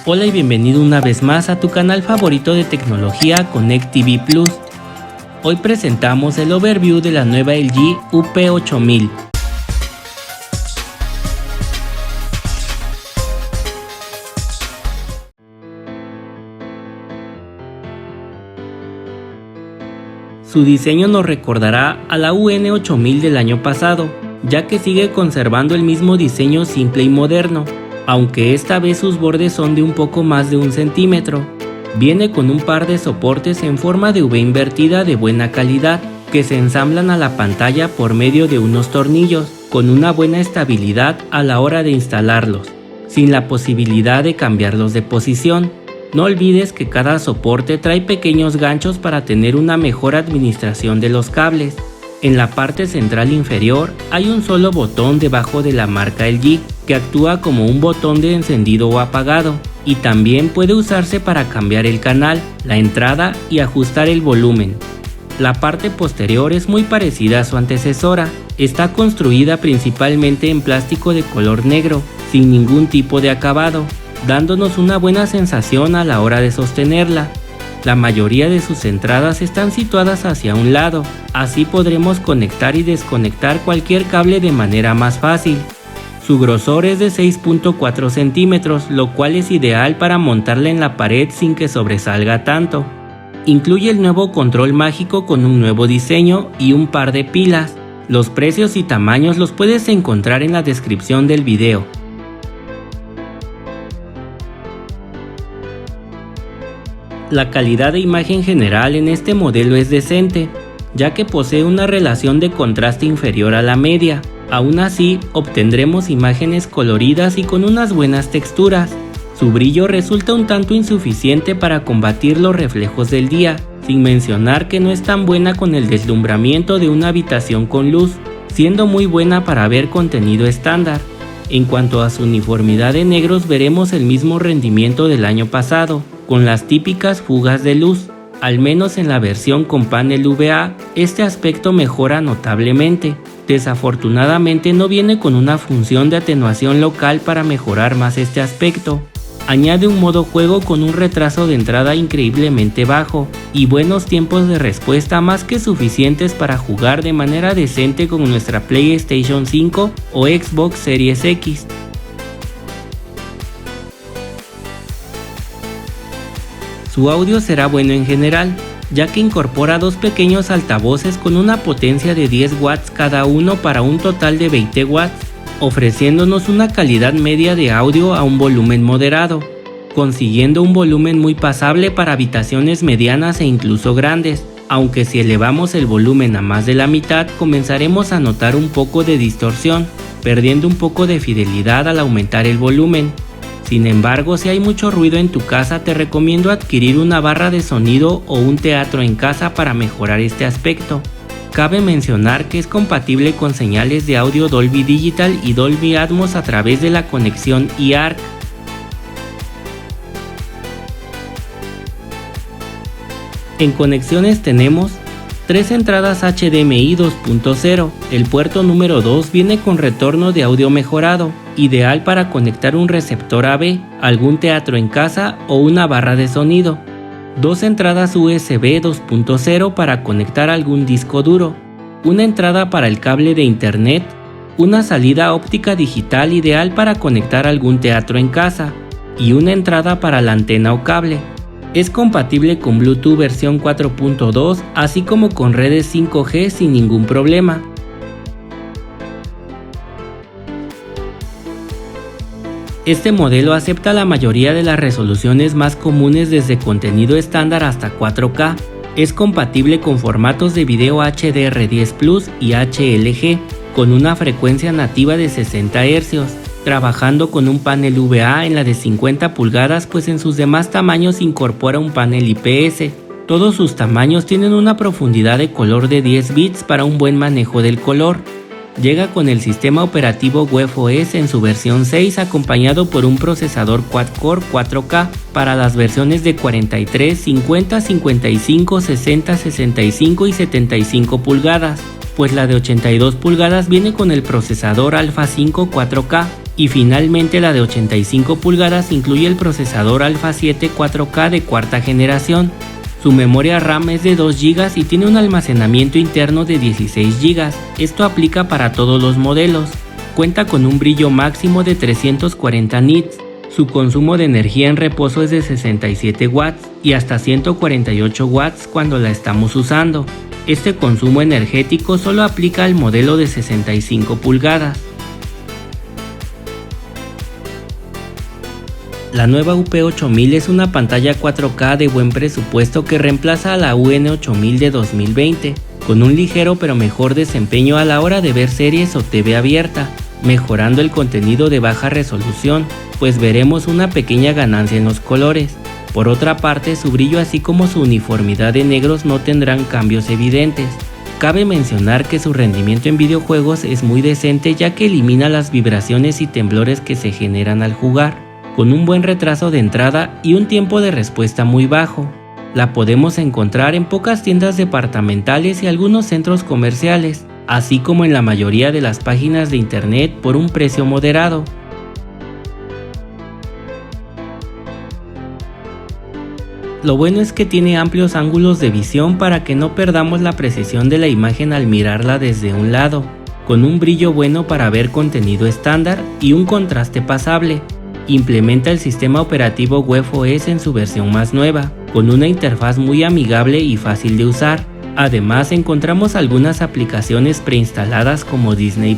Hola y bienvenido una vez más a tu canal favorito de tecnología Connect TV Plus. Hoy presentamos el overview de la nueva LG UP8000. Su diseño nos recordará a la UN8000 del año pasado, ya que sigue conservando el mismo diseño simple y moderno, aunque esta vez sus bordes son de un poco más de 1 centímetro. Viene con un par de soportes en forma de V invertida de buena calidad, que se ensamblan a la pantalla por medio de unos tornillos, con una buena estabilidad a la hora de instalarlos, sin la posibilidad de cambiarlos de posición. No olvides que cada soporte trae pequeños ganchos para tener una mejor administración de los cables. En la parte central inferior hay un solo botón debajo de la marca LG, que actúa como un botón de encendido o apagado, y también puede usarse para cambiar el canal, la entrada y ajustar el volumen. La parte posterior es muy parecida a su antecesora, está construida principalmente en plástico de color negro, sin ningún tipo de acabado, dándonos una buena sensación a la hora de sostenerla. La mayoría de sus entradas están situadas hacia un lado, así podremos conectar y desconectar cualquier cable de manera más fácil. Su grosor es de 6.4 centímetros, lo cual es ideal para montarla en la pared sin que sobresalga tanto. Incluye el nuevo control mágico con un nuevo diseño y un par de pilas. Los precios y tamaños los puedes encontrar en la descripción del video. La calidad de imagen general en este modelo es decente, ya que posee una relación de contraste inferior a la media. Aún así, obtendremos imágenes coloridas y con unas buenas texturas. Su brillo resulta un tanto insuficiente para combatir los reflejos del día, sin mencionar que no es tan buena con el deslumbramiento de una habitación con luz, siendo muy buena para ver contenido estándar. En cuanto a su uniformidad de negros, veremos el mismo rendimiento del año pasado, con las típicas fugas de luz. Al menos en la versión con panel VA, este aspecto mejora notablemente. Desafortunadamente no viene con una función de atenuación local para mejorar más este aspecto. Añade un modo juego con un retraso de entrada increíblemente bajo y buenos tiempos de respuesta más que suficientes para jugar de manera decente con nuestra PlayStation 5 o Xbox Series X. Su audio será bueno en general, ya que incorpora dos pequeños altavoces con una potencia de 10 watts cada uno para un total de 20 watts, ofreciéndonos una calidad media de audio a un volumen moderado, consiguiendo un volumen muy pasable para habitaciones medianas e incluso grandes, aunque si elevamos el volumen a más de la mitad comenzaremos a notar un poco de distorsión, perdiendo un poco de fidelidad al aumentar el volumen. Sin embargo, si hay mucho ruido en tu casa, te recomiendo adquirir una barra de sonido o un teatro en casa para mejorar este aspecto. Cabe mencionar que es compatible con señales de audio Dolby Digital y Dolby Atmos a través de la conexión eARC. En conexiones tenemos 3 entradas HDMI 2.0, el puerto número 2 viene con retorno de audio mejorado, ideal para conectar un receptor AV, algún teatro en casa o una barra de sonido. 2 entradas USB 2.0 para conectar algún disco duro, una entrada para el cable de internet, una salida óptica digital ideal para conectar algún teatro en casa y una entrada para la antena o cable. Es compatible con Bluetooth versión 4.2 así como con redes 5G sin ningún problema. Este modelo acepta la mayoría de las resoluciones más comunes desde contenido estándar hasta 4K. Es compatible con formatos de video HDR10 Plus y HLG con una frecuencia nativa de 60 Hz. Trabajando con un panel VA en la de 50 pulgadas, pues en sus demás tamaños incorpora un panel IPS. Todos sus tamaños tienen una profundidad de color de 10 bits para un buen manejo del color. Llega con el sistema operativo webOS en su versión 6 acompañado por un procesador quad-core 4K para las versiones de 43, 50, 55, 60, 65 y 75 pulgadas, pues la de 82 pulgadas viene con el procesador Alpha 5 4K Y finalmente la de 85 pulgadas incluye el procesador Alpha 7 4K de cuarta generación. Su memoria RAM es de 2 GB y tiene un almacenamiento interno de 16 GB. Esto aplica para todos los modelos. Cuenta con un brillo máximo de 340 nits. Su consumo de energía en reposo es de 67 watts y hasta 148 watts cuando la estamos usando. Este consumo energético solo aplica al modelo de 65 pulgadas. La nueva UP8000 es una pantalla 4K de buen presupuesto que reemplaza a la UN8000 de 2020, con un ligero pero mejor desempeño a la hora de ver series o TV abierta, mejorando el contenido de baja resolución, pues veremos una pequeña ganancia en los colores. Por otra parte, su brillo así como su uniformidad de negros no tendrán cambios evidentes. Cabe mencionar que su rendimiento en videojuegos es muy decente, ya que elimina las vibraciones y temblores que se generan al jugar, con un buen retraso de entrada y un tiempo de respuesta muy bajo. La podemos encontrar en pocas tiendas departamentales y algunos centros comerciales, así como en la mayoría de las páginas de internet por un precio moderado. Lo bueno es que tiene amplios ángulos de visión para que no perdamos la precisión de la imagen al mirarla desde un lado, con un brillo bueno para ver contenido estándar y un contraste pasable. Implementa el sistema operativo WebOS en su versión más nueva, con una interfaz muy amigable y fácil de usar. Además, encontramos algunas aplicaciones preinstaladas como Disney+,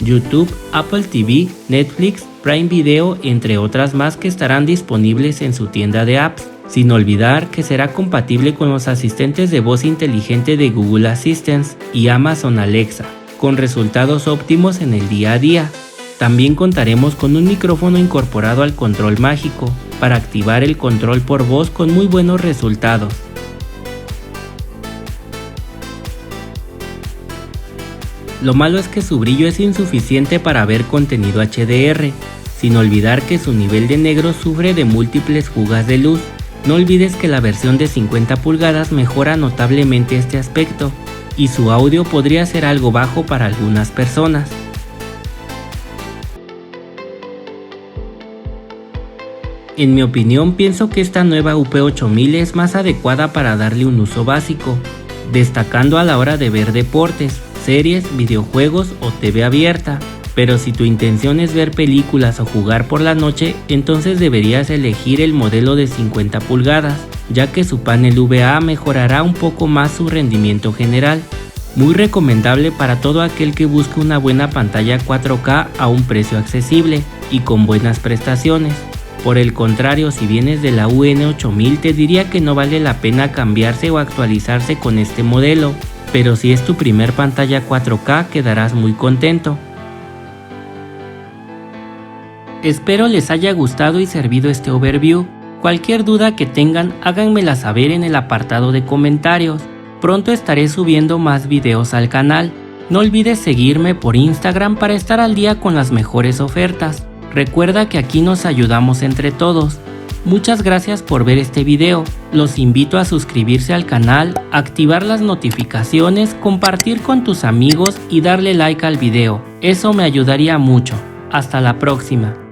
YouTube, Apple TV, Netflix, Prime Video, entre otras más que estarán disponibles en su tienda de apps. Sin olvidar que será compatible con los asistentes de voz inteligente de Google Assistant y Amazon Alexa, con resultados óptimos en el día a día. También contaremos con un micrófono incorporado al control mágico, para activar el control por voz con muy buenos resultados. Lo malo es que su brillo es insuficiente para ver contenido HDR, sin olvidar que su nivel de negro sufre de múltiples fugas de luz. No olvides que la versión de 50 pulgadas mejora notablemente este aspecto, y su audio podría ser algo bajo para algunas personas. En mi opinión, pienso que esta nueva UP8000 es más adecuada para darle un uso básico, destacando a la hora de ver deportes, series, videojuegos o TV abierta. Pero si tu intención es ver películas o jugar por la noche, entonces deberías elegir el modelo de 50 pulgadas, ya que su panel VA mejorará un poco más su rendimiento general. Muy recomendable para todo aquel que busque una buena pantalla 4K a un precio accesible y con buenas prestaciones. Por el contrario, si vienes de la UN8000, te diría que no vale la pena cambiarse o actualizarse con este modelo, pero si es tu primer pantalla 4K quedarás muy contento. Espero les haya gustado y servido este overview. Cualquier duda que tengan, háganmela saber en el apartado de comentarios. Pronto estaré subiendo más videos al canal. No olvides seguirme por Instagram para estar al día con las mejores ofertas. Recuerda que aquí nos ayudamos entre todos. Muchas gracias por ver este video. Los invito a suscribirse al canal, activar las notificaciones, compartir con tus amigos y darle like al video. Eso me ayudaría mucho. Hasta la próxima.